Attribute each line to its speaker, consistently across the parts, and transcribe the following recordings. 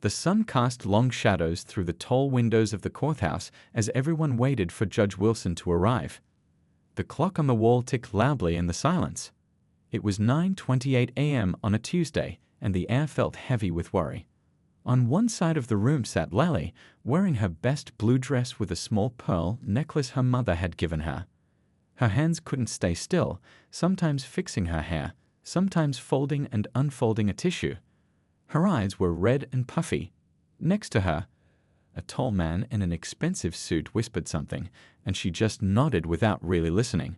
Speaker 1: The sun cast long shadows through the tall windows of the courthouse as everyone waited for Judge Wilson to arrive. The clock on the wall ticked loudly in the silence. It was 9:28 a.m. on a Tuesday, and the air felt heavy with worry. On one side of the room sat Lily, wearing her best blue dress with a small pearl necklace her mother had given her. Her hands couldn't stay still, sometimes fixing her hair, sometimes folding and unfolding a tissue. Her eyes were red and puffy. Next to her, a tall man in an expensive suit whispered something, and she just nodded without really listening.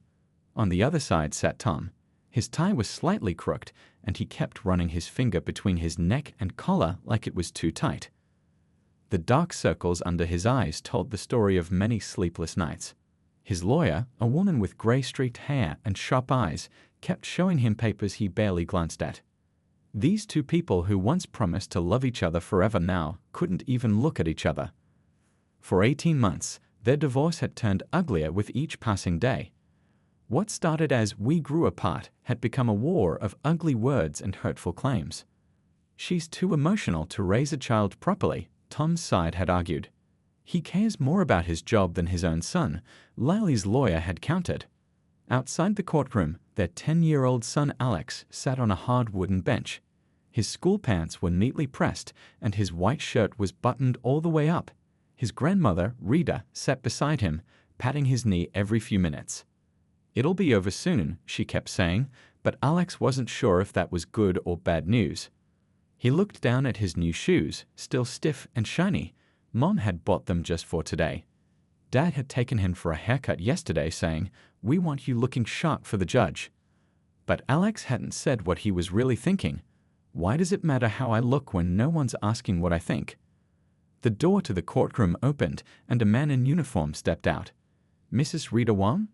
Speaker 1: On the other side sat Tom. His tie was slightly crooked, and he kept running his finger between his neck and collar like it was too tight. The dark circles under his eyes told the story of many sleepless nights. His lawyer, a woman with gray-streaked hair and sharp eyes, kept showing him papers he barely glanced at. These two people who once promised to love each other forever now couldn't even look at each other. For 18 months, their divorce had turned uglier with each passing day. What started as "we grew apart" had become a war of ugly words and hurtful claims. "She's too emotional to raise a child properly," Tom's side had argued. "He cares more about his job than his own son," Lily's lawyer had countered. Outside the courtroom, their 10-year-old son Alex sat on a hard wooden bench. His school pants were neatly pressed, and his white shirt was buttoned all the way up. His grandmother, Rita, sat beside him, patting his knee every few minutes. "It'll be over soon," she kept saying, but Alex wasn't sure if that was good or bad news. He looked down at his new shoes, still stiff and shiny. Mom had bought them just for today. Dad had taken him for a haircut yesterday, saying, "We want you looking sharp for the judge." But Alex hadn't said what he was really thinking. "Why does it matter how I look when no one's asking what I think?" The door to the courtroom opened, and a man in uniform stepped out. "Mrs. Rita Wong?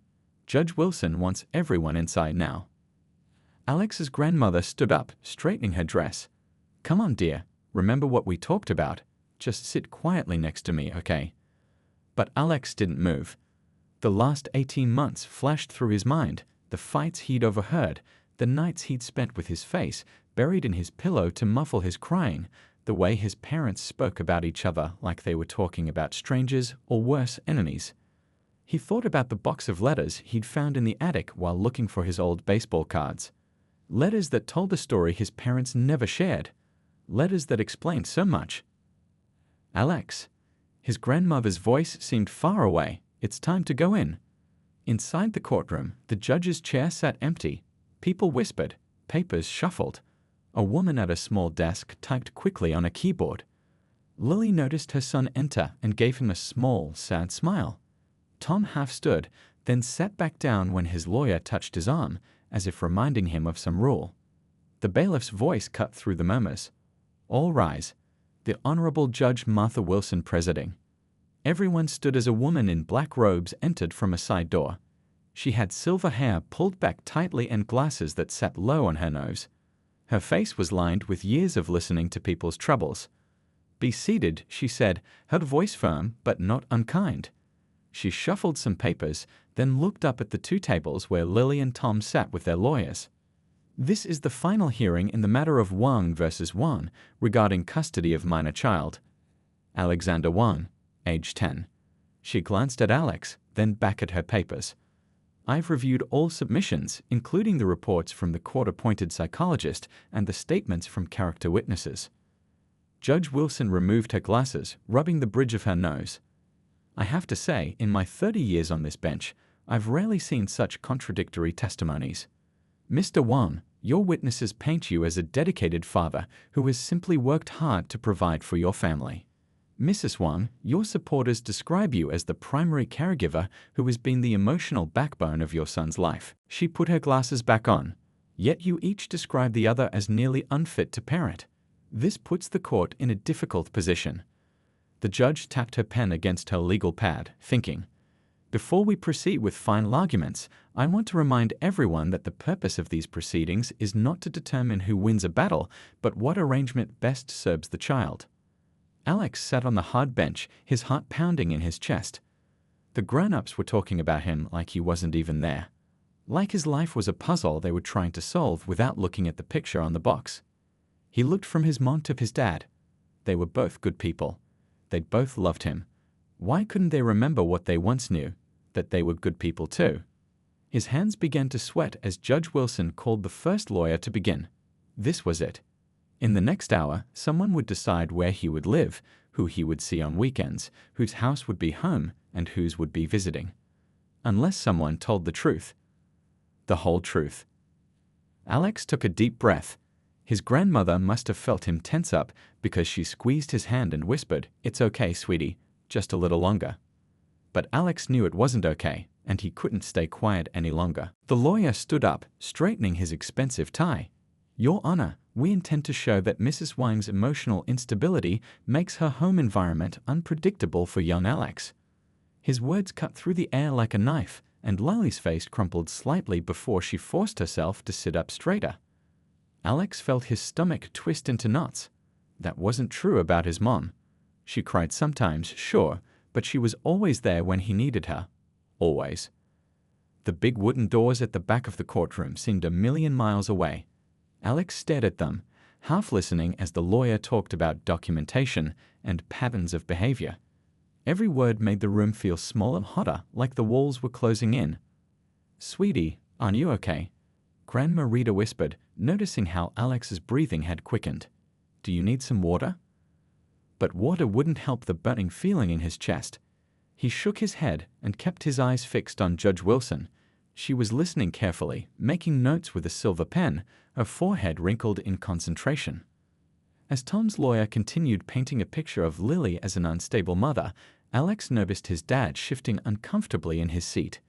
Speaker 1: Judge Wilson wants everyone inside now." Alex's grandmother stood up, straightening her dress. "Come on, dear. Remember what we talked about. Just sit quietly next to me, okay?" But Alex didn't move. The last 18 months flashed through his mind, the fights he'd overheard, the nights he'd spent with his face buried in his pillow to muffle his crying, the way his parents spoke about each other like they were talking about strangers or worse, enemies. He thought about the box of letters he'd found in the attic while looking for his old baseball cards. Letters that told a story his parents never shared. Letters that explained so much. "Alex." His grandmother's voice seemed far away. "It's time to go in." Inside the courtroom, the judge's chair sat empty. People whispered. Papers shuffled. A woman at a small desk typed quickly on a keyboard. Lily noticed her son enter and gave him a small, sad smile. Tom half stood, then sat back down when his lawyer touched his arm, as if reminding him of some rule. The bailiff's voice cut through the murmurs. "All rise." The Honorable Judge Martha Wilson presiding. Everyone stood as a woman in black robes entered from a side door. She had silver hair pulled back tightly and glasses that sat low on her nose. Her face was lined with years of listening to people's troubles. "Be seated," she said, her voice firm but not unkind. She shuffled some papers, then looked up at the two tables where Lily and Tom sat with their lawyers. "This is the final hearing in the matter of Wang versus Wan regarding custody of minor child. Alexander Wang, age 10. She glanced at Alex, then back at her papers. "I've reviewed all submissions, including the reports from the court-appointed psychologist and the statements from character witnesses." Judge Wilson removed her glasses, rubbing the bridge of her nose. "I have to say, in my 30 years on this bench, I've rarely seen such contradictory testimonies. Mr. Wang, your witnesses paint you as a dedicated father who has simply worked hard to provide for your family. Mrs. Wang, your supporters describe you as the primary caregiver who has been the emotional backbone of your son's life." She put her glasses back on. "Yet you each describe the other as nearly unfit to parent. This puts the court in a difficult position." The judge tapped her pen against her legal pad, thinking, "Before we proceed with final arguments, I want to remind everyone that the purpose of these proceedings is not to determine who wins a battle, but what arrangement best serves the child." Alex sat on the hard bench, his heart pounding in his chest. The grown-ups were talking about him like he wasn't even there. Like his life was a puzzle they were trying to solve without looking at the picture on the box. He looked from his mom to his dad. They were both good people. They'd both loved him. Why couldn't they remember what they once knew, that they were good people too? His hands began to sweat as Judge Wilson called the first lawyer to begin. This was it. In the next hour, someone would decide where he would live, who he would see on weekends, whose house would be home, and whose would be visiting. Unless someone told the truth. The whole truth. Alex took a deep breath. His grandmother must have felt him tense up because she squeezed his hand and whispered, "It's okay, sweetie, just a little longer." But Alex knew it wasn't okay, and he couldn't stay quiet any longer. The lawyer stood up, straightening his expensive tie. "Your Honor, we intend to show that Mrs. Wang's emotional instability makes her home environment unpredictable for young Alex." His words cut through the air like a knife, and Lily's face crumpled slightly before she forced herself to sit up straighter. Alex felt his stomach twist into knots. That wasn't true about his mom. She cried sometimes, sure, but she was always there when he needed her. Always. The big wooden doors at the back of the courtroom seemed a million miles away. Alex stared at them, half listening as the lawyer talked about documentation and patterns of behavior. Every word made the room feel smaller and hotter, like the walls were closing in. "Sweetie, aren't you okay?" Grandma Rita whispered, noticing how Alex's breathing had quickened. "Do you need some water?" But water wouldn't help the burning feeling in his chest. He shook his head and kept his eyes fixed on Judge Wilson. She was listening carefully, making notes with a silver pen, her forehead wrinkled in concentration. As Tom's lawyer continued painting a picture of Lily as an unstable mother, Alex noticed his dad shifting uncomfortably in his seat.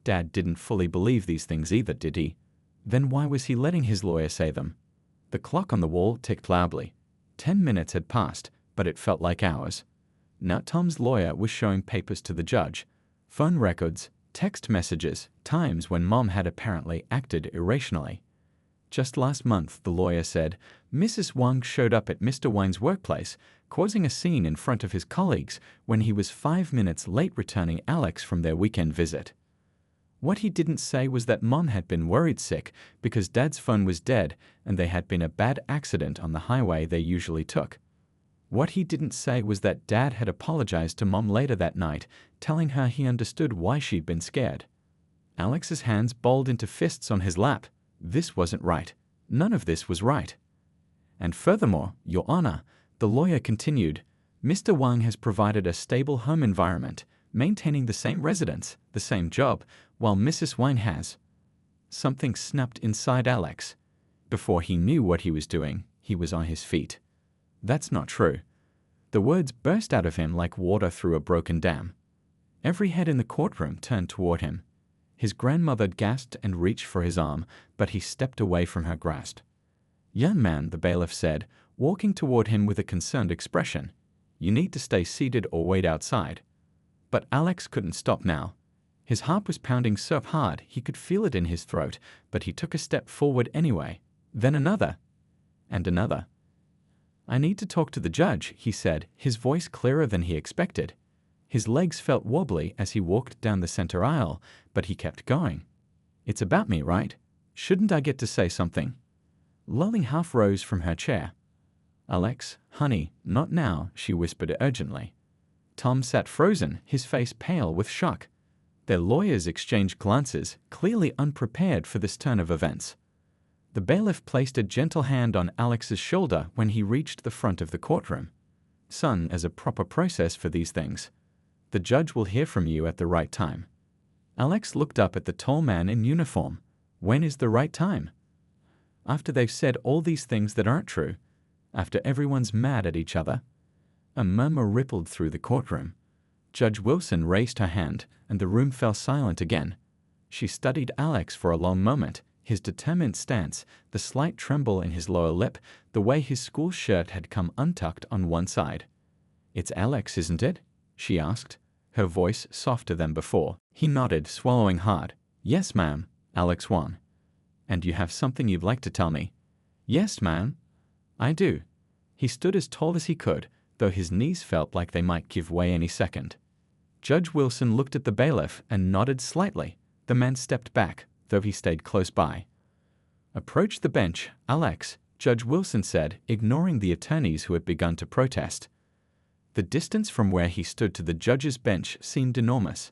Speaker 1: Dad didn't fully believe these things either, did he? Then why was he letting his lawyer say them? The clock on the wall ticked loudly. 10 minutes had passed, but it felt like hours. Now Tom's lawyer was showing papers to the judge. Phone records, text messages, times when Mom had apparently acted irrationally. Just last month, the lawyer said, Mrs. Wang showed up at Mr. Wang's workplace, causing a scene in front of his colleagues when he was 5 minutes late returning Alex from their weekend visit. What he didn't say was that Mom had been worried sick because Dad's phone was dead and there had been a bad accident on the highway they usually took. What he didn't say was that Dad had apologized to Mom later that night, telling her he understood why she'd been scared. Alex's hands balled into fists on his lap. This wasn't right. None of this was right. And furthermore, Your Honor, the lawyer continued, Mr. Wang has provided a stable home environment, maintaining the same residence, the same job, while Mrs. Wang has. Something snapped inside Alex. Before he knew what he was doing, he was on his feet. That's not true. The words burst out of him like water through a broken dam. Every head in the courtroom turned toward him. His grandmother gasped and reached for his arm, but he stepped away from her grasp. Young man, the bailiff said, walking toward him with a concerned expression. You need to stay seated or wait outside. But Alex couldn't stop now. His heart was pounding so hard he could feel it in his throat, but he took a step forward anyway. Then another. And another. I need to talk to the judge, he said, his voice clearer than he expected. His legs felt wobbly as he walked down the center aisle, but he kept going. It's about me, right? Shouldn't I get to say something? Lulling half rose from her chair. Alex, honey, not now, she whispered urgently. Tom sat frozen, his face pale with shock. Their lawyers exchanged glances, clearly unprepared for this turn of events. The bailiff placed a gentle hand on Alex's shoulder when he reached the front of the courtroom. Son, as a proper process for these things. The judge will hear from you at the right time. Alex looked up at the tall man in uniform. When is the right time? After they've said all these things that aren't true. After everyone's mad at each other. A murmur rippled through the courtroom. Judge Wilson raised her hand, and the room fell silent again. She studied Alex for a long moment, his determined stance, the slight tremble in his lower lip, the way his school shirt had come untucked on one side. It's Alex, isn't it? She asked, her voice softer than before. He nodded, swallowing hard. Yes, ma'am, Alex Wang. And you have something you'd like to tell me? Yes, ma'am. I do. He stood as tall as he could, though his knees felt like they might give way any second. Judge Wilson looked at the bailiff and nodded slightly. The man stepped back, though he stayed close by. Approach the bench, Alex, Judge Wilson said, ignoring the attorneys who had begun to protest. The distance from where he stood to the judge's bench seemed enormous.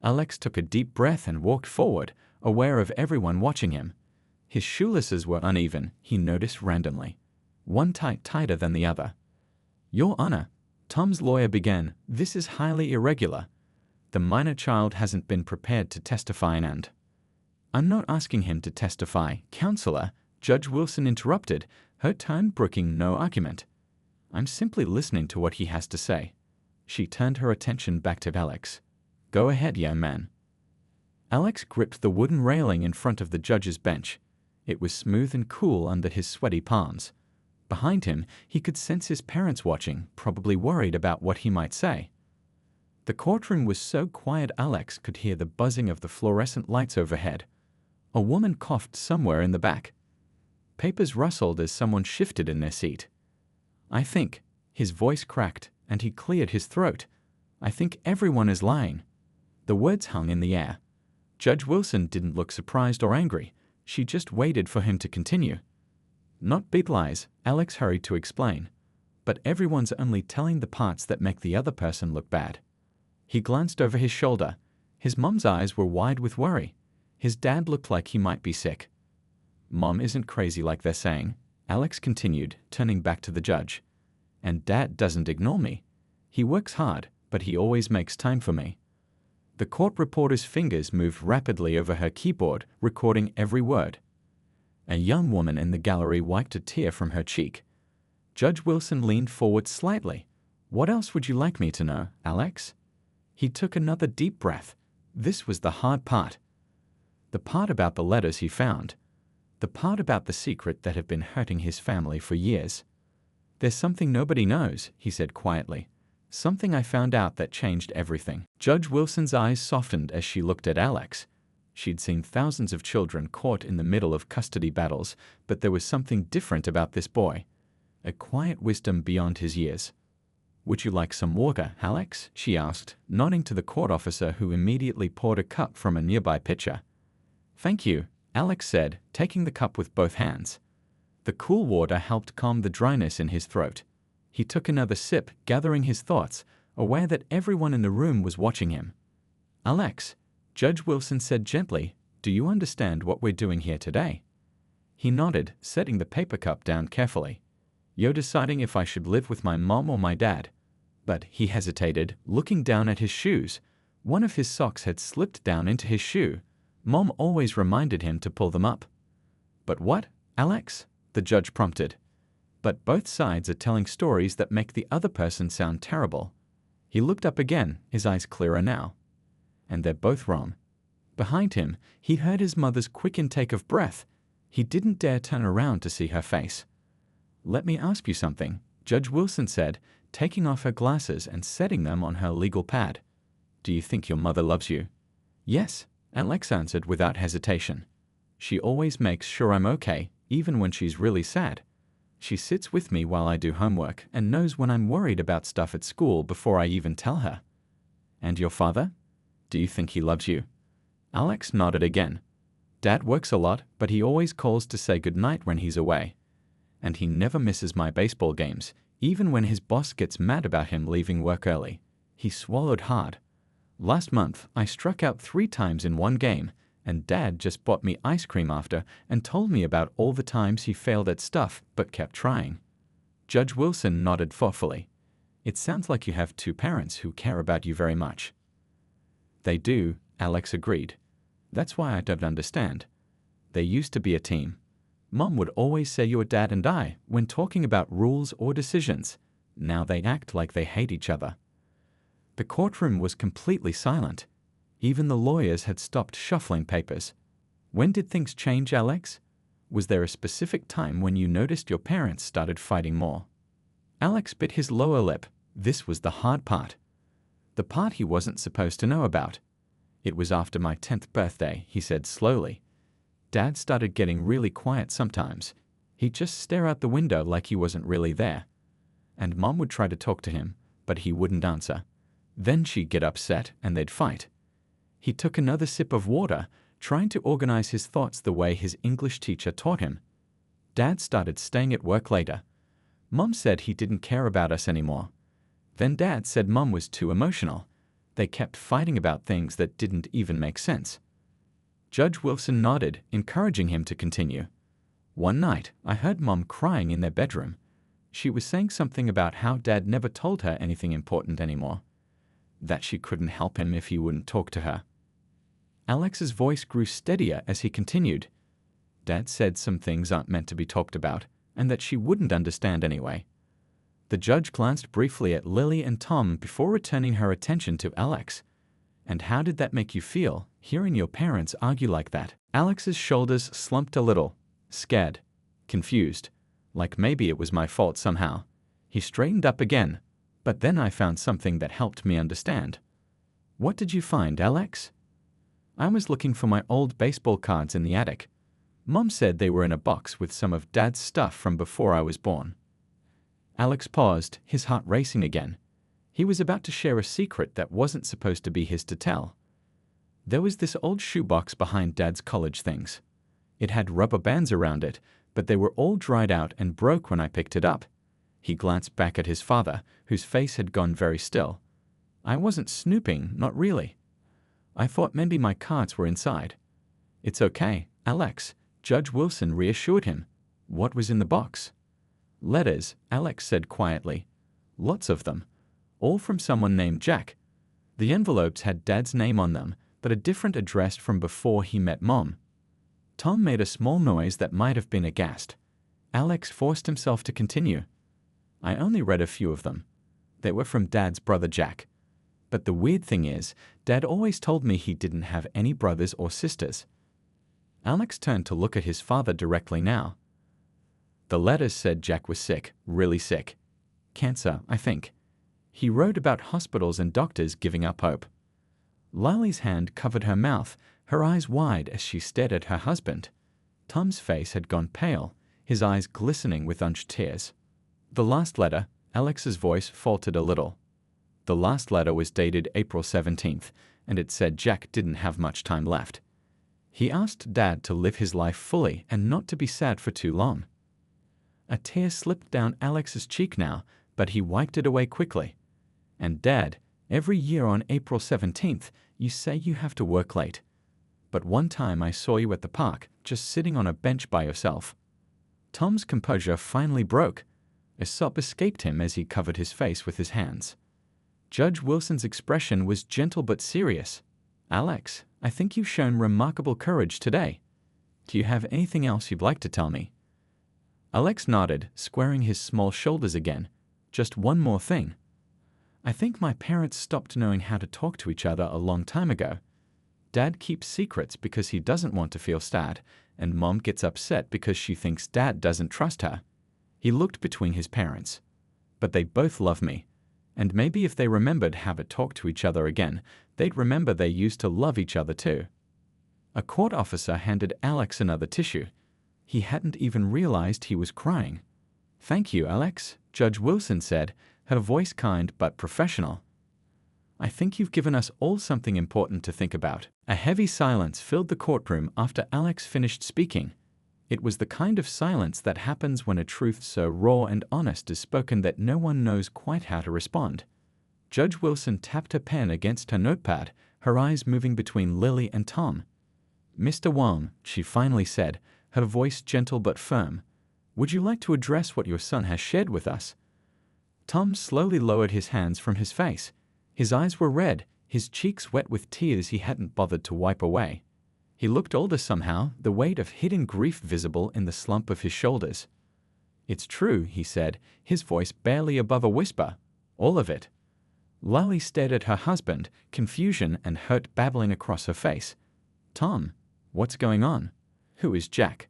Speaker 1: Alex took a deep breath and walked forward, aware of everyone watching him. His shoelaces were uneven, he noticed randomly. One tighter than the other. "Your Honor," Tom's lawyer began, "this is highly irregular. The minor child hasn't been prepared to testify and—" "I'm not asking him to testify, Counselor," Judge Wilson interrupted, her tone brooking no argument. "I'm simply listening to what he has to say." She turned her attention back to Alex. "Go ahead, young man." Alex gripped the wooden railing in front of the judge's bench. It was smooth and cool under his sweaty palms. Behind him, he could sense his parents watching, probably worried about what he might say. The courtroom was so quiet Alex could hear the buzzing of the fluorescent lights overhead. A woman coughed somewhere in the back. Papers rustled as someone shifted in their seat. "I think," his voice cracked, and he cleared his throat, "I think everyone is lying." The words hung in the air. Judge Wilson didn't look surprised or angry. She just waited for him to continue. "Not big lies," Alex hurried to explain. "But everyone's only telling the parts that make the other person look bad." He glanced over his shoulder. His mom's eyes were wide with worry. His dad looked like he might be sick. "Mom isn't crazy like they're saying," Alex continued, turning back to the judge. "And Dad doesn't ignore me. He works hard, but he always makes time for me." The court reporter's fingers moved rapidly over her keyboard, recording every word. A young woman in the gallery wiped a tear from her cheek. Judge Wilson leaned forward slightly. "What else would you like me to know, Alex?" He took another deep breath. This was the hard part. The part about the letters he found. The part about the secret that had been hurting his family for years. "There's something nobody knows," he said quietly. "Something I found out that changed everything." Judge Wilson's eyes softened as she looked at Alex. She'd seen thousands of children caught in the middle of custody battles, but there was something different about this boy. A quiet wisdom beyond his years. "Would you like some water, Alex?" she asked, nodding to the court officer who immediately poured a cup from a nearby pitcher. "Thank you," Alex said, taking the cup with both hands. The cool water helped calm the dryness in his throat. He took another sip, gathering his thoughts, aware that everyone in the room was watching him. "Alex," Judge Wilson said gently, "do you understand what we're doing here today?" He nodded, setting the paper cup down carefully. "You're deciding if I should live with my mom or my dad." But he hesitated, looking down at his shoes. One of his socks had slipped down into his shoe. Mom always reminded him to pull them up. "But what, Alex?" the judge prompted. "But both sides are telling stories that make the other person sound terrible." He looked up again, his eyes clearer now. "And they're both wrong." Behind him, he heard his mother's quick intake of breath. He didn't dare turn around to see her face. "Let me ask you something," Judge Wilson said, taking off her glasses and setting them on her legal pad. "Do you think your mother loves you?" "Yes," Alex answered without hesitation. "She always makes sure I'm okay, even when she's really sad. She sits with me while I do homework and knows when I'm worried about stuff at school before I even tell her." "And your father? Do you think he loves you?" Alex nodded again. "Dad works a lot, but he always calls to say goodnight when he's away. And he never misses my baseball games, even when his boss gets mad about him leaving work early." He swallowed hard. "Last month, I struck out 3 times in one game, and Dad just bought me ice cream after and told me about all the times he failed at stuff but kept trying." Judge Wilson nodded thoughtfully. "It sounds like you have 2 parents who care about you very much." "They do," Alex agreed. "That's why I don't understand. They used to be a team. Mom would always say your dad and I when talking about rules or decisions. Now they act like they hate each other." The courtroom was completely silent. Even the lawyers had stopped shuffling papers. "When did things change, Alex? Was there a specific time when you noticed your parents started fighting more?" Alex bit his lower lip. This was the hard part. The part he wasn't supposed to know about. "It was after my 10th birthday," he said slowly. "Dad started getting really quiet sometimes. He'd just stare out the window like he wasn't really there. And Mom would try to talk to him, but he wouldn't answer. Then she'd get upset and they'd fight." He took another sip of water, trying to organize his thoughts the way his English teacher taught him. Dad started staying at work later. Mom said he didn't care about us anymore. Then Dad said Mom was too emotional. They kept fighting about things that didn't even make sense. Judge Wilson nodded, encouraging him to continue. One night, I heard Mom crying in their bedroom. She was saying something about how Dad never told her anything important anymore. That she couldn't help him if he wouldn't talk to her. Alex's voice grew steadier as he continued. Dad said some things aren't meant to be talked about, and that she wouldn't understand anyway. The judge glanced briefly at Lily and Tom before returning her attention to Alex. And how did that make you feel, hearing your parents argue like that? Alex's shoulders slumped a little, scared, confused, like maybe it was my fault somehow. He straightened up again, but then I found something that helped me understand. What did you find, Alex? I was looking for my old baseball cards in the attic. Mom said they were in a box with some of Dad's stuff from before I was born. Alex paused, his heart racing again. He was about to share a secret that wasn't supposed to be his to tell. There was this old shoebox behind Dad's college things. It had rubber bands around it, but they were all dried out and broke when I picked it up. He glanced back at his father, whose face had gone very still. I wasn't snooping, not really. I thought maybe my cards were inside. It's okay, Alex, Judge Wilson reassured him. What was in the box? Letters, Alex said quietly. Lots of them. All from someone named Jack. The envelopes had Dad's name on them, but a different address from before he met Mom. Tom made a small noise that might have been aghast. Alex forced himself to continue. I only read a few of them. They were from Dad's brother Jack. But the weird thing is, Dad always told me he didn't have any brothers or sisters. Alex turned to look at his father directly now. The letters said Jack was sick, really sick. Cancer, I think. He wrote about hospitals and doctors giving up hope. Lily's hand covered her mouth, her eyes wide as she stared at her husband. Tom's face had gone pale, his eyes glistening with unshed tears. The last letter, Alex's voice faltered a little. The last letter was dated April 17th, and it said Jack didn't have much time left. He asked Dad to live his life fully and not to be sad for too long. A tear slipped down Alex's cheek now, but he wiped it away quickly. And Dad, every year on April 17th, you say you have to work late. But one time I saw you at the park, just sitting on a bench by yourself. Tom's composure finally broke. A sob escaped him as he covered his face with his hands. Judge Wilson's expression was gentle but serious. Alex, I think you've shown remarkable courage today. Do you have anything else you'd like to tell me? Alex nodded, squaring his small shoulders again. Just one more thing. I think my parents stopped knowing how to talk to each other a long time ago. Dad keeps secrets because he doesn't want to feel sad, and Mom gets upset because she thinks Dad doesn't trust her. He looked between his parents. But they both love me. And maybe if they remembered how to talk to each other again, they'd remember they used to love each other too. A court officer handed Alex another tissue. He hadn't even realized he was crying. Thank you, Alex, Judge Wilson said, her voice kind but professional. I think you've given us all something important to think about. A heavy silence filled the courtroom after Alex finished speaking. It was the kind of silence that happens when a truth so raw and honest is spoken that no one knows quite how to respond. Judge Wilson tapped her pen against her notepad, her eyes moving between Lily and Tom. Mr. Wong, she finally said, her voice gentle but firm, would you like to address what your son has shared with us? Tom slowly lowered his hands from his face. His eyes were red, his cheeks wet with tears he hadn't bothered to wipe away. He looked older somehow, the weight of hidden grief visible in the slump of his shoulders. It's true, he said, his voice barely above a whisper. All of it. Lily stared at her husband, confusion and hurt babbling across her face. Tom, what's going on? Who is Jack?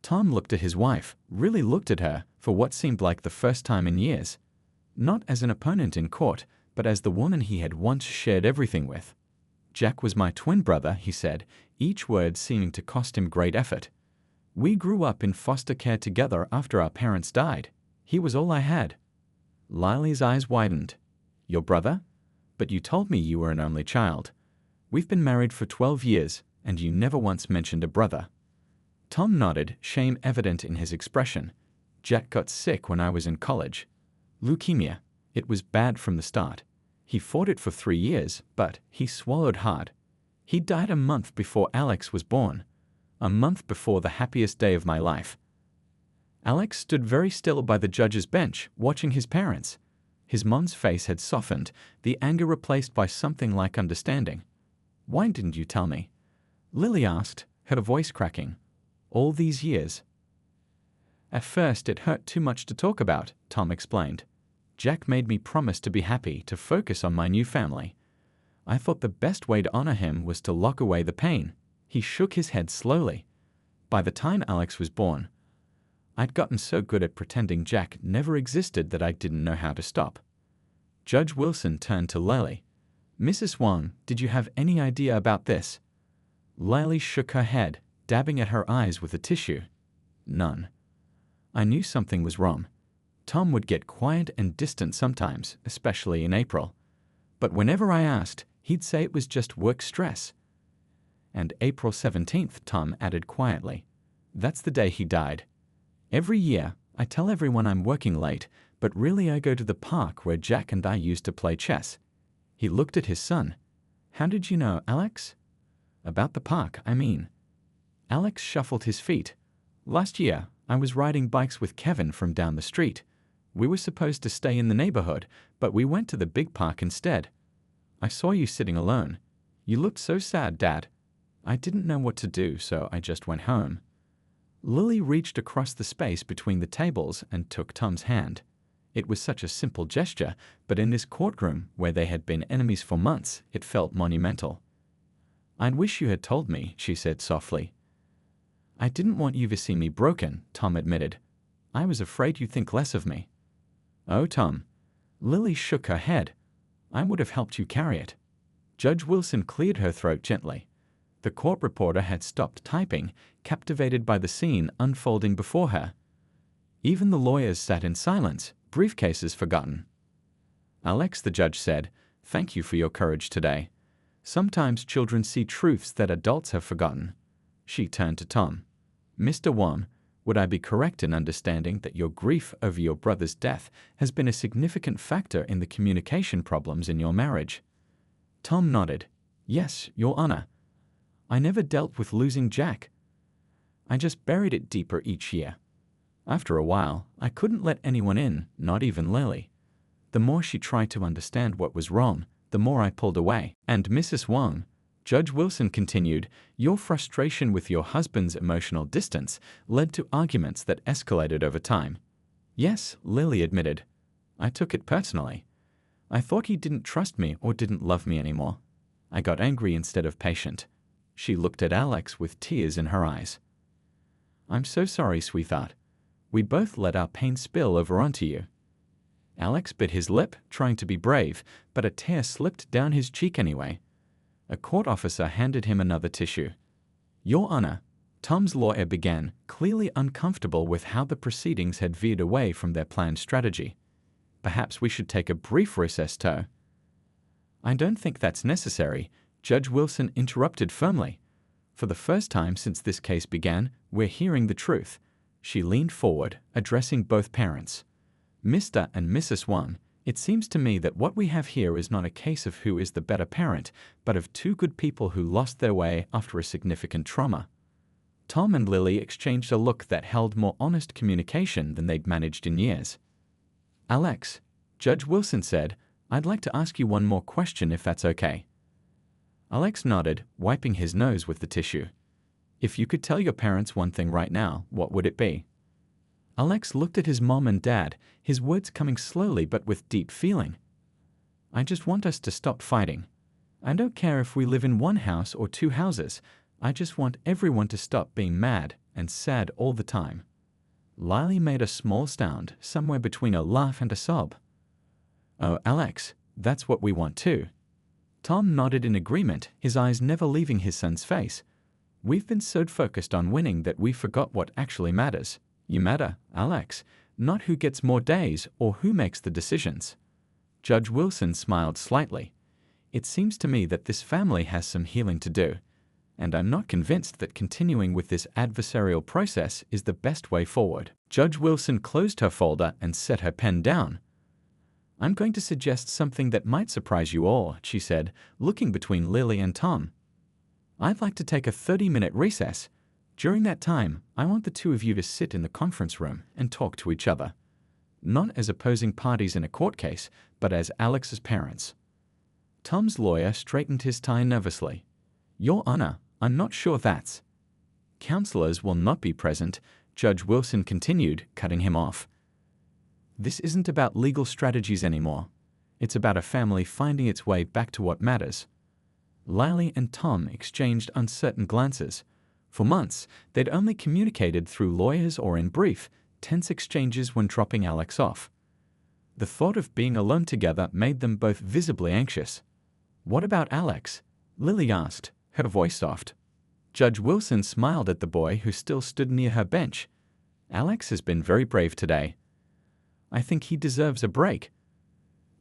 Speaker 1: Tom looked at his wife, really looked at her, for what seemed like the first time in years. Not as an opponent in court, but as the woman he had once shared everything with. Jack was my twin brother, he said, each word seeming to cost him great effort. We grew up in foster care together after our parents died. He was all I had. Lily's eyes widened. Your brother? But you told me you were an only child. We've been married for 12 years, and you never once mentioned a brother. Tom nodded, shame evident in his expression. Jack got sick when I was in college. Leukemia. It was bad from the start. He fought it for 3 years, but he swallowed hard. He died a month before Alex was born. A month before the happiest day of my life. Alex stood very still by the judge's bench, watching his parents. His mom's face had softened, the anger replaced by something like understanding. "Why didn't you tell me?" Lily asked, her voice cracking. "All these years." "At first it hurt too much to talk about," Tom explained. "Jack made me promise to be happy, to focus on my new family. I thought the best way to honor him was to lock away the pain." He shook his head slowly. "By the time Alex was born, I'd gotten so good at pretending Jack never existed that I didn't know how to stop." Judge Wilson turned to Lily. "Mrs. Wang, did you have any idea about this?" Lily shook her head, dabbing at her eyes with a tissue. "None. I knew something was wrong. Tom would get quiet and distant sometimes, especially in April. But whenever I asked, he'd say it was just work stress." "And April 17th, Tom added quietly. "That's the day he died. Every year, I tell everyone I'm working late, but really I go to the park where Jack and I used to play chess." He looked at his son. "How did you know, Alex?" "About the park, I mean." Alex shuffled his feet. "Last year, I was riding bikes with Kevin from down the street. We were supposed to stay in the neighborhood, but we went to the big park instead. I saw you sitting alone. You looked so sad, Dad. I didn't know what to do, so I just went home." Lily reached across the space between the tables and took Tom's hand. It was such a simple gesture, but in this courtroom, where they had been enemies for months, it felt monumental. "I'd wish you had told me," she said softly. "I didn't want you to see me broken," Tom admitted. "I was afraid you'd think less of me." "Oh, Tom." Lily shook her head. "I would have helped you carry it." Judge Wilson cleared her throat gently. The court reporter had stopped typing, captivated by the scene unfolding before her. Even the lawyers sat in silence, briefcases forgotten. "Alex," the judge said, "thank you for your courage today. Sometimes children see truths that adults have forgotten." She turned to Tom. "Mr. Wang, would I be correct in understanding that your grief over your brother's death has been a significant factor in the communication problems in your marriage?" Tom nodded. "Yes, Your Honor. I never dealt with losing Jack. I just buried it deeper each year. After a while, I couldn't let anyone in, not even Lily. The more she tried to understand what was wrong, the more I pulled away." "And Mrs. Wang," Judge Wilson continued, "your frustration with your husband's emotional distance led to arguments that escalated over time." "Yes," Lily admitted. "I took it personally. I thought he didn't trust me or didn't love me anymore. I got angry instead of patient." She looked at Alex with tears in her eyes. "I'm so sorry, sweetheart. We both let our pain spill over onto you." Alex bit his lip, trying to be brave, but a tear slipped down his cheek anyway. A court officer handed him another tissue. "Your Honor," Tom's lawyer began, clearly uncomfortable with how the proceedings had veered away from their planned strategy. "Perhaps we should take a brief recess, too." "I don't think that's necessary," Judge Wilson interrupted firmly. "For the first time since this case began, we're hearing the truth." She leaned forward, addressing both parents. "Mr. and Mrs. Wang, it seems to me that what we have here is not a case of who is the better parent, but of two good people who lost their way after a significant trauma." Tom and Lily exchanged a look that held more honest communication than they'd managed in years. "Alex," Judge Wilson said, "I'd like to ask you one more question if that's okay." Alex nodded, wiping his nose with the tissue. "If you could tell your parents one thing right now, what would it be?" Alex looked at his mom and dad, his words coming slowly but with deep feeling. "I just want us to stop fighting. I don't care if we live in one house or two houses. I just want everyone to stop being mad and sad all the time." Lily made a small sound, somewhere between a laugh and a sob. "Oh, Alex, that's what we want too." Tom nodded in agreement, his eyes never leaving his son's face. "We've been so focused on winning that we forgot what actually matters. You matter, Alex, not who gets more days or who makes the decisions." Judge Wilson smiled slightly. "It seems to me that this family has some healing to do. and I'm not convinced that continuing with this adversarial process is the best way forward. Judge Wilson closed her folder and set her pen down. I'm going to suggest something that might surprise you all, she said, looking between Lily and Tom. I'd like to take a 30-minute recess. During that time, I want the two of you to sit in the conference room and talk to each other. Not as opposing parties in a court case, but as Alex's parents. Tom's lawyer straightened his tie nervously. Your Honor, I'm not sure that's. Counselors will not be present, Judge Wilson continued, cutting him off. This isn't about legal strategies anymore. It's about a family finding its way back to what matters. Lily and Tom exchanged uncertain glances. For months, they'd only communicated through lawyers or in brief, tense exchanges when dropping Alex off. The thought of being alone together made them both visibly anxious. What about Alex? Lily asked, her voice soft. Judge Wilson smiled at the boy who still stood near her bench. Alex has been very brave today. I think he deserves a break.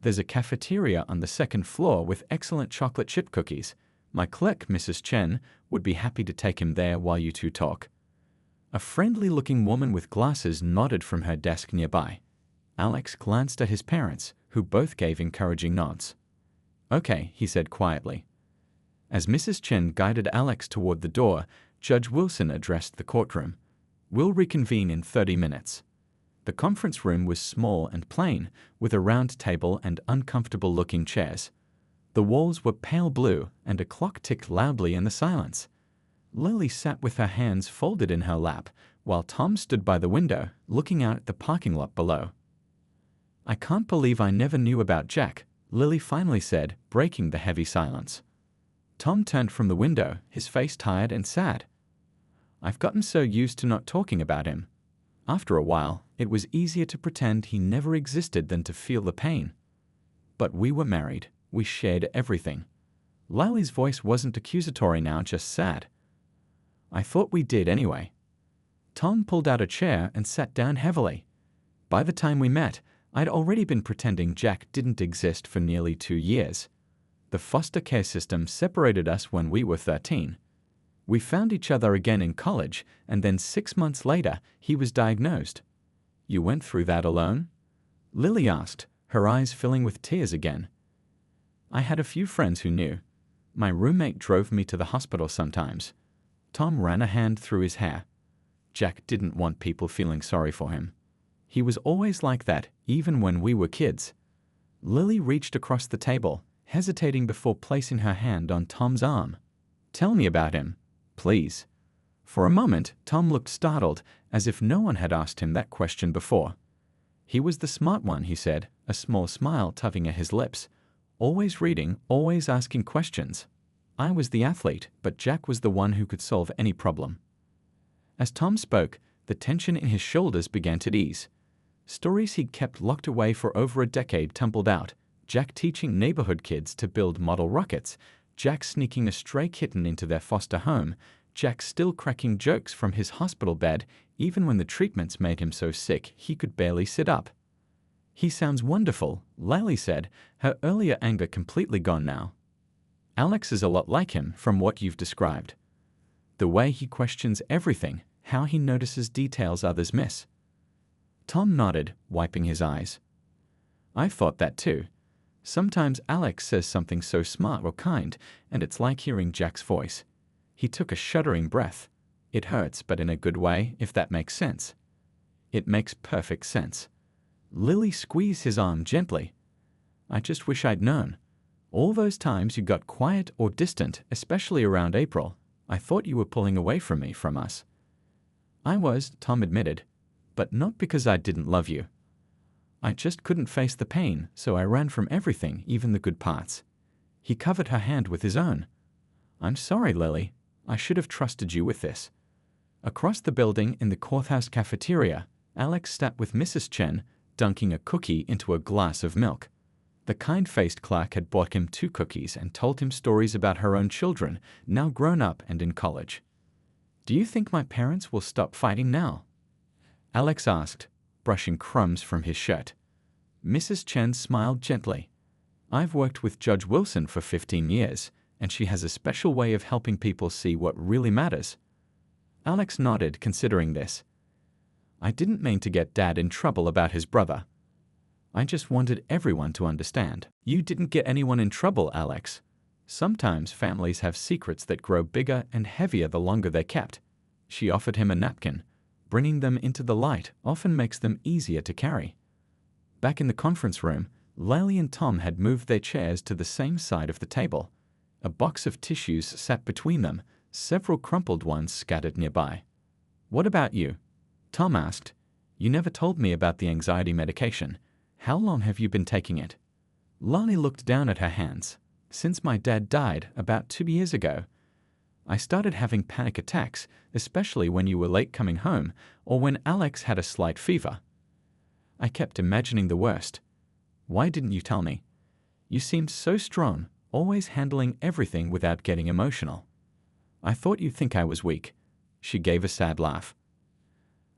Speaker 1: There's a cafeteria on the second floor with excellent chocolate chip cookies. My clerk, Mrs. Chen, would be happy to take him there while you two talk. A friendly-looking woman with glasses nodded from her desk nearby. Alex glanced at his parents, who both gave encouraging nods. Okay, he said quietly. As Mrs. Chen guided Alex toward the door, Judge Wilson addressed the courtroom. We'll reconvene in 30 minutes. The conference room was small and plain, with a round table and uncomfortable-looking chairs. The walls were pale blue, and a clock ticked loudly in the silence. Lily sat with her hands folded in her lap, while Tom stood by the window, looking out at the parking lot below. I can't believe I never knew about Jack, Lily finally said, breaking the heavy silence. Tom turned from the window, his face tired and sad. I've gotten so used to not talking about him. After a while, it was easier to pretend he never existed than to feel the pain. But we were married. We shared everything. Lily's voice wasn't accusatory now, just sad. I thought we did anyway. Tom pulled out a chair and sat down heavily. By the time we met, I'd already been pretending Jack didn't exist for nearly 2 years. The foster care system separated us when we were 13. We found each other again in college, and then 6 months later, he was diagnosed. You went through that alone? Lily asked, her eyes filling with tears again. I had a few friends who knew. My roommate drove me to the hospital sometimes. Tom ran a hand through his hair. Jack didn't want people feeling sorry for him. He was always like that, even when we were kids. Lily reached across the table, hesitating before placing her hand on Tom's arm. Tell me about him, please. For a moment, Tom looked startled, as if no one had asked him that question before. He was the smart one, he said, a small smile tugging at his lips. Always reading, always asking questions. I was the athlete, but Jack was the one who could solve any problem. As Tom spoke, the tension in his shoulders began to ease. Stories he'd kept locked away for over a decade tumbled out. Jack teaching neighborhood kids to build model rockets, Jack sneaking a stray kitten into their foster home, Jack still cracking jokes from his hospital bed even when the treatments made him so sick he could barely sit up. He sounds wonderful, Lily said, her earlier anger completely gone now. Alex is a lot like him from what you've described. The way he questions everything, how he notices details others miss. Tom nodded, wiping his eyes. I thought that too. Sometimes Alex says something so smart or kind, and it's like hearing Jack's voice. He took a shuddering breath. It hurts, but in a good way, if that makes sense. It makes perfect sense. Lily squeezed his arm gently. I just wish I'd known. All those times you got quiet or distant, especially around April, I thought you were pulling away from us. I was, Tom admitted, but not because I didn't love you. I just couldn't face the pain, so I ran from everything, even the good parts. He covered her hand with his own. I'm sorry, Lily. I should have trusted you with this. Across the building in the courthouse cafeteria, Alex sat with Mrs. Chen, dunking a cookie into a glass of milk. The kind-faced clerk had bought him 2 cookies and told him stories about her own children, now grown up and in college. Do you think my parents will stop fighting now? Alex asked, brushing crumbs from his shirt. Mrs. Chen smiled gently. I've worked with Judge Wilson for 15 years, and she has a special way of helping people see what really matters. Alex nodded, considering this. I didn't mean to get Dad in trouble about his brother. I just wanted everyone to understand. You didn't get anyone in trouble, Alex. Sometimes families have secrets that grow bigger and heavier the longer they're kept. She offered him a napkin. Bringing them into the light often makes them easier to carry. Back in the conference room, Lily and Tom had moved their chairs to the same side of the table. A box of tissues sat between them, several crumpled ones scattered nearby. What about you? Tom asked. You never told me about the anxiety medication. How long have you been taking it? Lily looked down at her hands. Since my dad died about 2 years ago. I started having panic attacks, especially when you were late coming home or when Alex had a slight fever. I kept imagining the worst. Why didn't you tell me? You seemed so strong, always handling everything without getting emotional. I thought you'd think I was weak. She gave a sad laugh.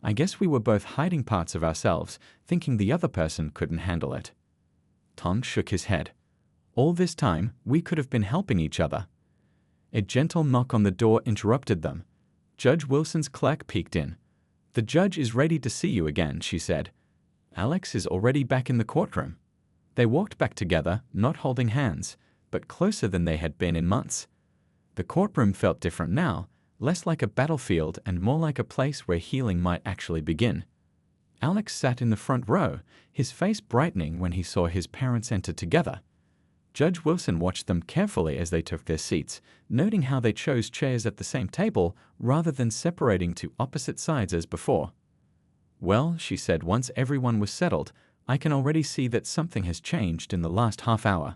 Speaker 1: I guess we were both hiding parts of ourselves, thinking the other person couldn't handle it. Tom shook his head. All this time, we could have been helping each other. A gentle knock on the door interrupted them. Judge Wilson's clerk peeked in. The judge is ready to see you again, she said. Alex is already back in the courtroom. They walked back together, not holding hands, but closer than they had been in months. The courtroom felt different now, less like a battlefield and more like a place where healing might actually begin. Alex sat in the front row, his face brightening when he saw his parents enter together. Judge Wilson watched them carefully as they took their seats, noting how they chose chairs at the same table rather than separating to opposite sides as before. Well, she said once everyone was settled, I can already see that something has changed in the last half hour.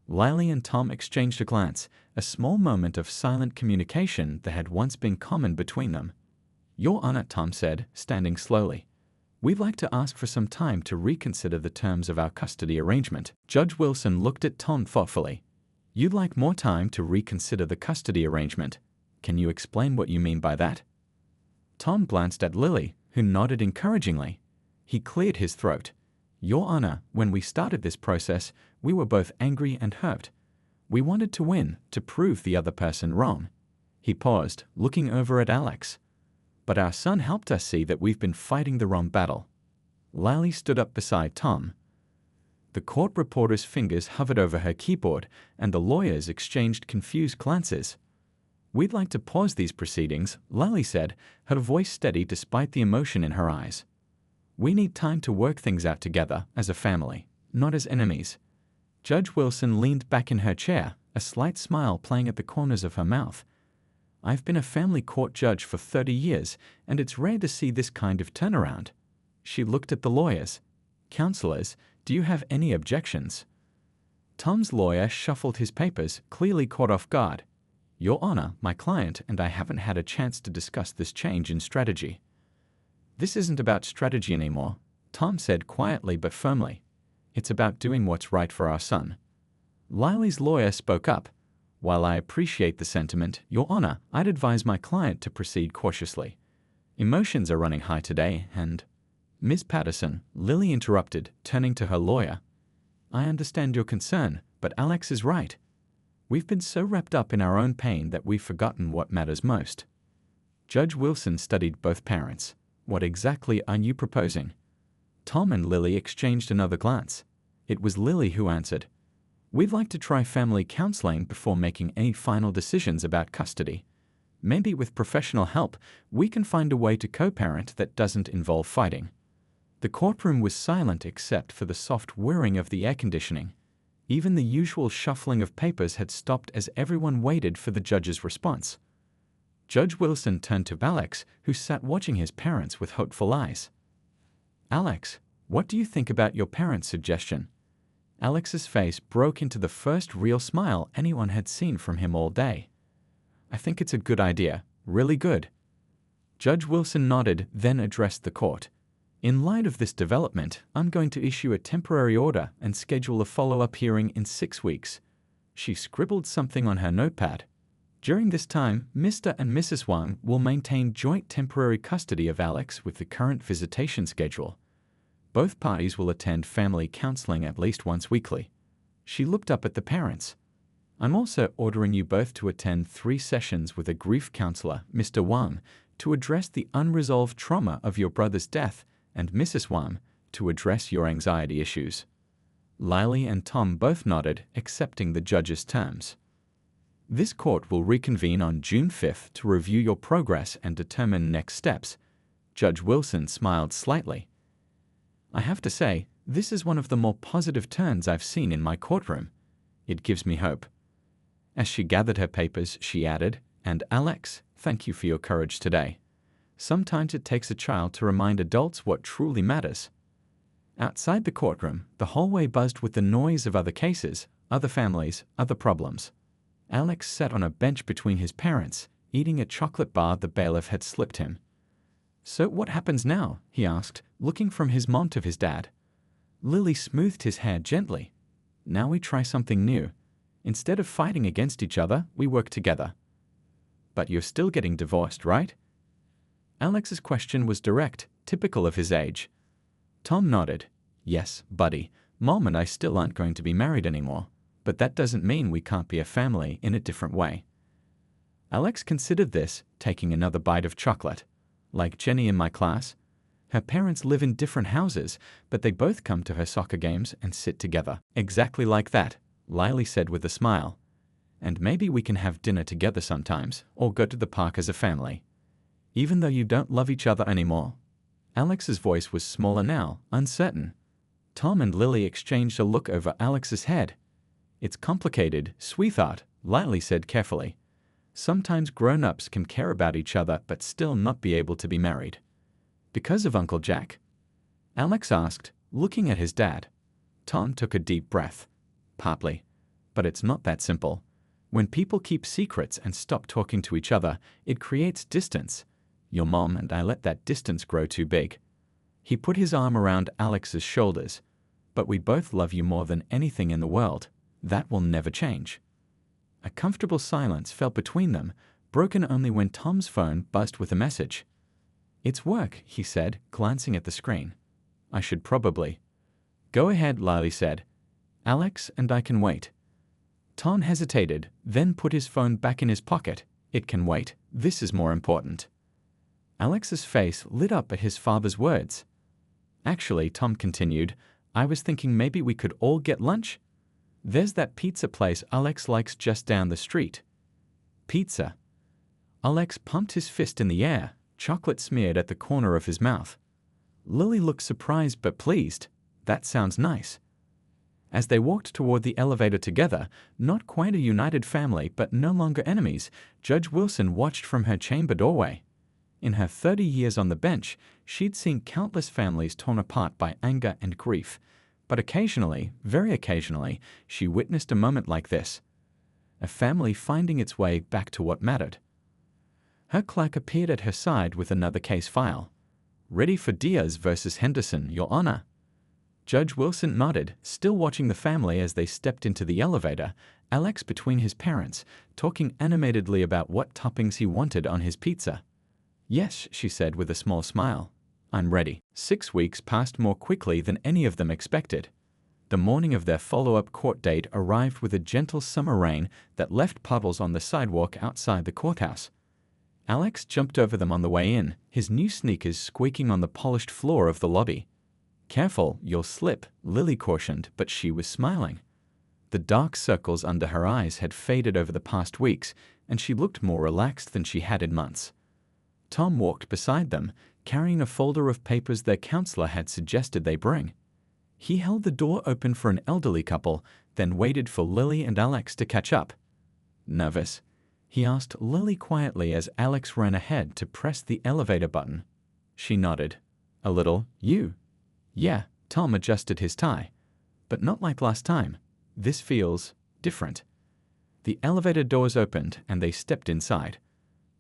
Speaker 1: Lily and Tom exchanged a glance, a small moment of silent communication that had once been common between them. Your Honor, Tom said, standing slowly. We'd like to ask for some time to reconsider the terms of our custody arrangement. Judge Wilson looked at Tom thoughtfully. You'd like more time to reconsider the custody arrangement. Can you explain what you mean by that? Tom glanced at Lily, who nodded encouragingly. He cleared his throat. Your Honor, when we started this process, we were both angry and hurt. We wanted to win, to prove the other person wrong. He paused, looking over at Alex. But our son helped us see that we've been fighting the wrong battle. Lily stood up beside Tom. The court reporter's fingers hovered over her keyboard, and the lawyers exchanged confused glances. We'd like to pause these proceedings, Lily said, her voice steady despite the emotion in her eyes. We need time to work things out together as a family, not as enemies. Judge Wilson leaned back in her chair, a slight smile playing at the corners of her mouth. I've been a family court judge for 30 years, and it's rare to see this kind of turnaround. She looked at the lawyers. Counselors, do you have any objections? Tom's lawyer shuffled his papers, clearly caught off guard. Your Honor, my client and I haven't had a chance to discuss this change in strategy. This isn't about strategy anymore, Tom said quietly but firmly. It's about doing what's right for our son. Lily's lawyer spoke up. While I appreciate the sentiment, Your Honor, I'd advise my client to proceed cautiously. Emotions are running high today, and— Ms. Patterson, Lily interrupted, turning to her lawyer. I understand your concern, but Alex is right. We've been so wrapped up in our own pain that we've forgotten what matters most. Judge Wilson studied both parents. What exactly are you proposing? Tom and Lily exchanged another glance. It was Lily who answered. We'd like to try family counseling before making any final decisions about custody. Maybe with professional help, we can find a way to co-parent that doesn't involve fighting. The courtroom was silent except for the soft whirring of the air conditioning. Even the usual shuffling of papers had stopped as everyone waited for the judge's response. Judge Wilson turned to Alex, who sat watching his parents with hopeful eyes. Alex, what do you think about your parents' suggestion? Alex's face broke into the first real smile anyone had seen from him all day. I think it's a good idea, really good. Judge Wilson nodded, then addressed the court. In light of this development, I'm going to issue a temporary order and schedule a follow-up hearing in 6 weeks. She scribbled something on her notepad. During this time, Mr. and Mrs. Wang will maintain joint temporary custody of Alex with the current visitation schedule. Both parties will attend family counseling at least once weekly. She looked up at the parents. I'm also ordering you both to attend 3 sessions with a grief counselor, Mr. Wang, to address the unresolved trauma of your brother's death, and Mrs. Wang, to address your anxiety issues. Lily and Tom both nodded, accepting the judge's terms. This court will reconvene on June 5th to review your progress and determine next steps. Judge Wilson smiled slightly. I have to say, this is one of the more positive turns I've seen in my courtroom. It gives me hope. As she gathered her papers, she added, "And Alex, thank you for your courage today. Sometimes it takes a child to remind adults what truly matters." Outside the courtroom, the hallway buzzed with the noise of other cases, other families, other problems. Alex sat on a bench between his parents, eating a chocolate bar the bailiff had slipped him. "So what happens now?" he asked, looking from his mom to his dad. Lily smoothed his hair gently. "Now we try something new. Instead of fighting against each other, we work together." "But you're still getting divorced, right?" Alex's question was direct, typical of his age. Tom nodded. "Yes, buddy, Mom and I still aren't going to be married anymore, but that doesn't mean we can't be a family in a different way." Alex considered this, taking another bite of chocolate. "Like Jenny in my class. Her parents live in different houses, but they both come to her soccer games and sit together." "Exactly like that," Lily said with a smile. "And maybe we can have dinner together sometimes, or go to the park as a family. Even though you don't love each other anymore." Alex's voice was smaller now, uncertain. Tom and Lily exchanged a look over Alex's head. "It's complicated, sweetheart," Lily said carefully. "Sometimes grown-ups can care about each other but still not be able to be married." "Because of Uncle Jack?" Alex asked, looking at his dad. Tom took a deep breath. "Partly. But it's not that simple. When people keep secrets and stop talking to each other, it creates distance. Your mom and I let that distance grow too big." He put his arm around Alex's shoulders. "But we both love you more than anything in the world. That will never change." A comfortable silence fell between them, broken only when Tom's phone buzzed with a message. "It's work," he said, glancing at the screen. "I should probably—" "Go ahead," Lily said. "Alex and I can wait." Tom hesitated, then put his phone back in his pocket. "It can wait. This is more important." Alex's face lit up at his father's words. "Actually," Tom continued, "I was thinking maybe we could all get lunch. There's that pizza place Alex likes just down the street." "Pizza?" Alex pumped his fist in the air, chocolate smeared at the corner of his mouth. Lily looked surprised but pleased. "That sounds nice." As they walked toward the elevator together, not quite a united family but no longer enemies, Judge Wilson watched from her chamber doorway. In her 30 years on the bench, she'd seen countless families torn apart by anger and grief. But occasionally, very occasionally, she witnessed a moment like this. A family finding its way back to what mattered. Her clerk appeared at her side with another case file. "Ready for Diaz versus Henderson, Your Honor." Judge Wilson nodded, still watching the family as they stepped into the elevator, Alex between his parents, talking animatedly about what toppings he wanted on his pizza. "Yes," she said with a small smile. "I'm ready." 6 weeks passed more quickly than any of them expected. The morning of their follow-up court date arrived with a gentle summer rain that left puddles on the sidewalk outside the courthouse. Alex jumped over them on the way in, his new sneakers squeaking on the polished floor of the lobby. "Careful, you'll slip," Lily cautioned, but she was smiling. The dark circles under her eyes had faded over the past weeks, and she looked more relaxed than she had in months. Tom walked beside them, carrying a folder of papers their counselor had suggested they bring. He held the door open for an elderly couple, then waited for Lily and Alex to catch up. "Nervous?" he asked Lily quietly as Alex ran ahead to press the elevator button. She nodded. "A little. You?" "Yeah," Tom adjusted his tie. "But not like last time. This feels different." The elevator doors opened and they stepped inside.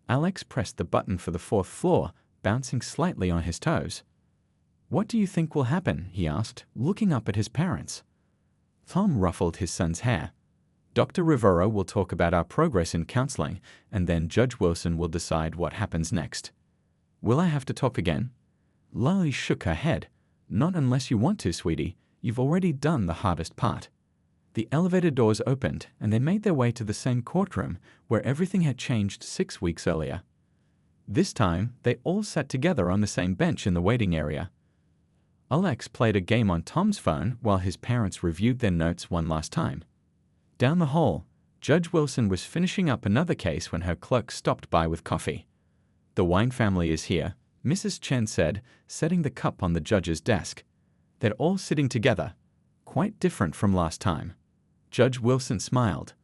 Speaker 1: Alex pressed the button for the 4th floor, bouncing slightly on his toes. "What do you think will happen?" he asked, looking up at his parents. Tom ruffled his son's hair. "Dr. Rivera will talk about our progress in counseling, and then Judge Wilson will decide what happens next." "Will I have to talk again?" Lily shook her head. "Not unless you want to, sweetie. You've already done the hardest part." The elevator doors opened, and they made their way to the same courtroom where everything had changed 6 weeks earlier. This time, they all sat together on the same bench in the waiting area. Alex played a game on Tom's phone while his parents reviewed their notes one last time. Down the hall, Judge Wilson was finishing up another case when her clerk stopped by with coffee. "The Wine family is here," Mrs. Chen said, setting the cup on the judge's desk. "They're all sitting together. Quite different from last time." Judge Wilson smiled.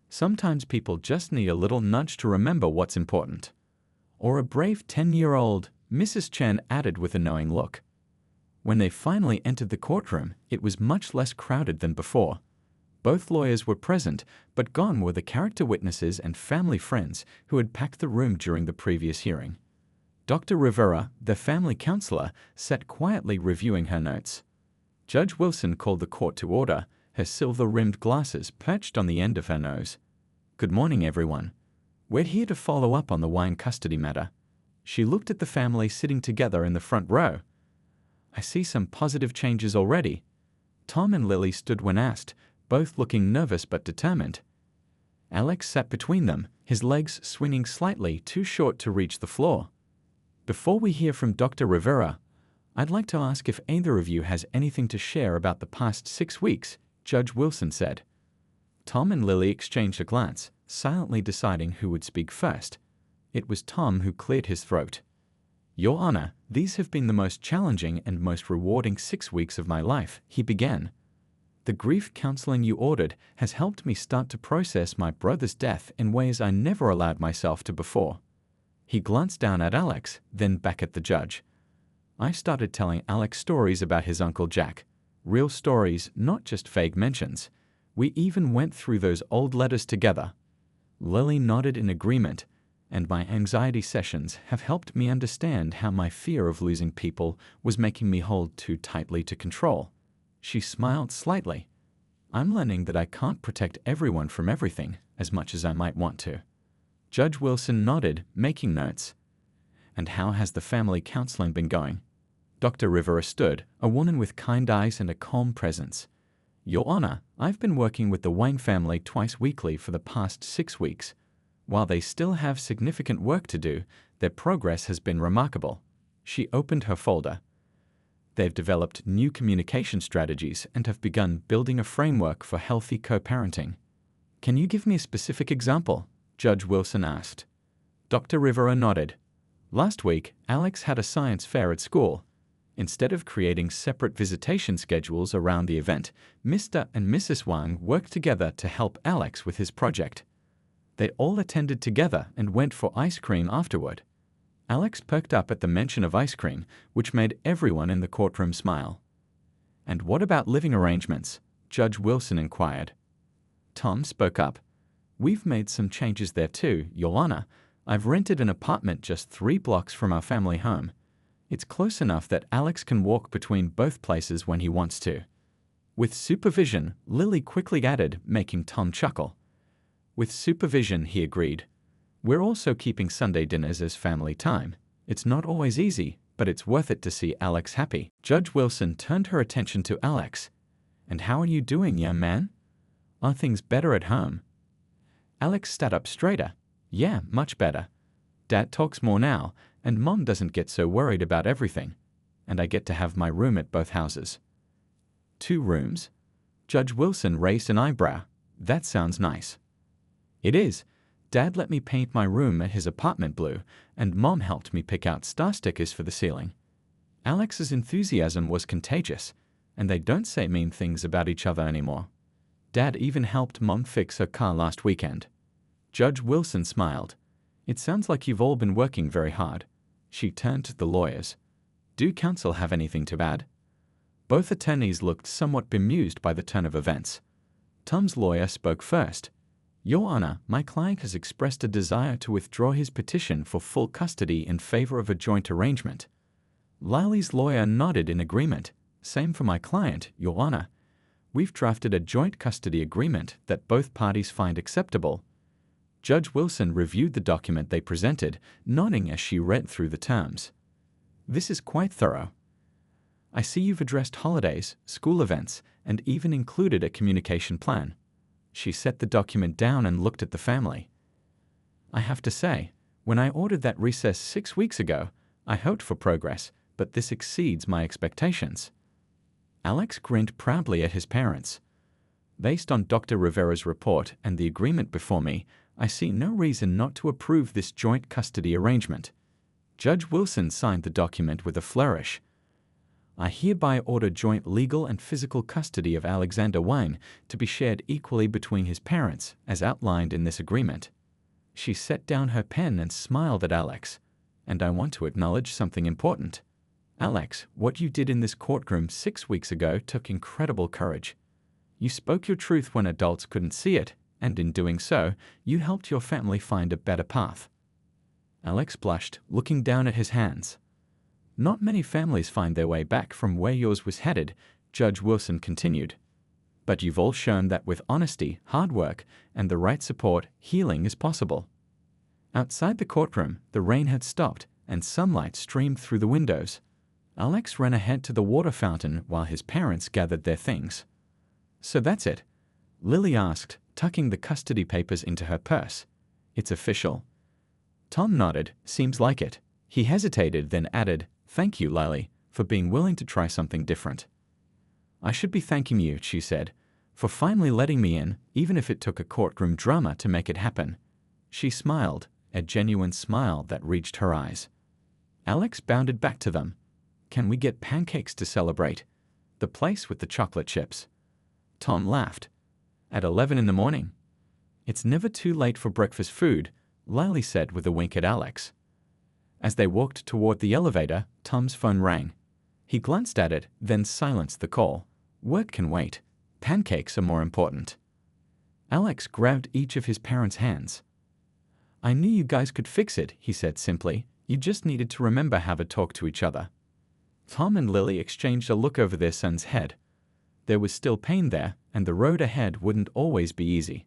Speaker 1: "Sometimes people just need a little nudge to remember what's important." "Or a brave 10-year-old, Mrs. Chen added with a knowing look. When they finally entered the courtroom, it was much less crowded than before. Both lawyers were present, but gone were the character witnesses and family friends who had packed the room during the previous hearing. Dr. Rivera, the family counselor, sat quietly reviewing her notes. Judge Wilson called the court to order, her silver-rimmed glasses perched on the end of her nose. "Good morning, everyone. We're here to follow up on the wine custody matter." She looked at the family sitting together in the front row. "I see some positive changes already." Tom and Lily stood when asked, both looking nervous but determined. Alex sat between them, his legs swinging slightly too short to reach the floor. "Before we hear from Dr. Rivera, I'd like to ask if either of you has anything to share about the past 6 weeks," Judge Wilson said. Tom and Lily exchanged a glance, silently deciding who would speak first. It was Tom who cleared his throat. "Your Honor, these have been the most challenging and most rewarding 6 weeks of my life," he began. "The grief counseling you ordered has helped me start to process my brother's death in ways I never allowed myself to before." He glanced down at Alex, then back at the judge. "I started telling Alex stories about his Uncle Jack. Real stories, not just vague mentions. We even went through those old letters together." Lily nodded in agreement, "And my anxiety sessions have helped me understand how my fear of losing people was making me hold too tightly to control." She smiled slightly. "I'm learning that I can't protect everyone from everything as much as I might want to." Judge Wilson nodded, making notes. "And how has the family counseling been going?" Dr. Rivera stood, a woman with kind eyes and a calm presence. "Your Honor, I've been working with the Wayne family twice weekly for the past 6 weeks. While they still have significant work to do, their progress has been remarkable." She opened her folder. "They've developed new communication strategies and have begun building a framework for healthy co-parenting." "Can you give me a specific example?" Judge Wilson asked. Dr. Rivera nodded. "Last week, Alex had a science fair at school. Instead of creating separate visitation schedules around the event, Mr. and Mrs. Wang worked together to help Alex with his project. They all attended together and went for ice cream afterward." Alex perked up at the mention of ice cream, which made everyone in the courtroom smile. "And what about living arrangements?" Judge Wilson inquired. Tom spoke up. "We've made some changes there too, Your Honor. I've rented an apartment just 3 blocks from our family home. It's close enough that Alex can walk between both places when he wants to." "With supervision," Lily quickly added, making Tom chuckle. "With supervision," he agreed. "We're also keeping Sunday dinners as family time. It's not always easy, but it's worth it to see Alex happy." Judge Wilson turned her attention to Alex. "And how are you doing, young man? Are things better at home?" Alex sat up straighter. "Yeah, much better. Dad talks more now, and Mom doesn't get so worried about everything. And I get to have my room at both houses." "2 rooms?" Judge Wilson raised an eyebrow. "That sounds nice." "It is. Dad let me paint my room at his apartment blue, and Mom helped me pick out star stickers for the ceiling." Alex's enthusiasm was contagious, and they don't say mean things about each other anymore. "Dad even helped Mom fix her car last weekend." Judge Wilson smiled. "It sounds like you've all been working very hard." She turned to the lawyers. "Do counsel have anything to add?" Both attorneys looked somewhat bemused by the turn of events. Tom's lawyer spoke first. "Your Honor, my client has expressed a desire to withdraw his petition for full custody in favor of a joint arrangement." Lily's lawyer nodded in agreement. "Same for my client, Your Honor. We've drafted a joint custody agreement that both parties find acceptable." Judge Wilson reviewed the document they presented, nodding as she read through the terms. "This is quite thorough. I see you've addressed holidays, school events, and even included a communication plan. She set the document down and looked at the family. I have to say, when I ordered that recess 6 weeks ago, I hoped for progress, but this exceeds my expectations. Alex grinned proudly at his parents. Based on Dr. Rivera's report and the agreement before me, I see no reason not to approve this joint custody arrangement. Judge Wilson signed the document with a flourish. I hereby order joint legal and physical custody of Alexander Wayne to be shared equally between his parents, as outlined in this agreement. She set down her pen and smiled at Alex. And I want to acknowledge something important. Alex, what you did in this courtroom 6 weeks ago took incredible courage. You spoke your truth when adults couldn't see it, and in doing so, you helped your family find a better path. Alex blushed, looking down at his hands. Not many families find their way back from where yours was headed, Judge Wilson continued. But you've all shown that with honesty, hard work, and the right support, healing is possible. Outside the courtroom, the rain had stopped, and sunlight streamed through the windows. Alex ran ahead to the water fountain while his parents gathered their things. So that's it? Lily asked, tucking the custody papers into her purse. It's official. Tom nodded. Seems like it. He hesitated, then added, Thank you, Lily, for being willing to try something different. I should be thanking you, she said, for finally letting me in, even if it took a courtroom drama to make it happen. She smiled, a genuine smile that reached her eyes. Alex bounded back to them. Can we get pancakes to celebrate? The place with the chocolate chips. Tom laughed. At 11 in the morning? It's never too late for breakfast food, Lily said with a wink at Alex. As they walked toward the elevator, Tom's phone rang. He glanced at it, then silenced the call. Work can wait. Pancakes are more important. Alex grabbed each of his parents' hands. I knew you guys could fix it, he said simply. You just needed to remember how to talk to each other. Tom and Lily exchanged a look over their son's head. There was still pain there, and the road ahead wouldn't always be easy.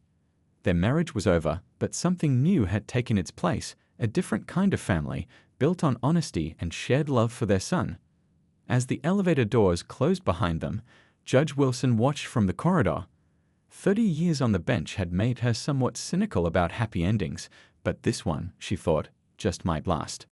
Speaker 1: Their marriage was over, but something new had taken its place, a different kind of family, built on honesty and shared love for their son. As the elevator doors closed behind them, Judge Wilson watched from the corridor. 30 years on the bench had made her somewhat cynical about happy endings, but this one, she thought, just might last.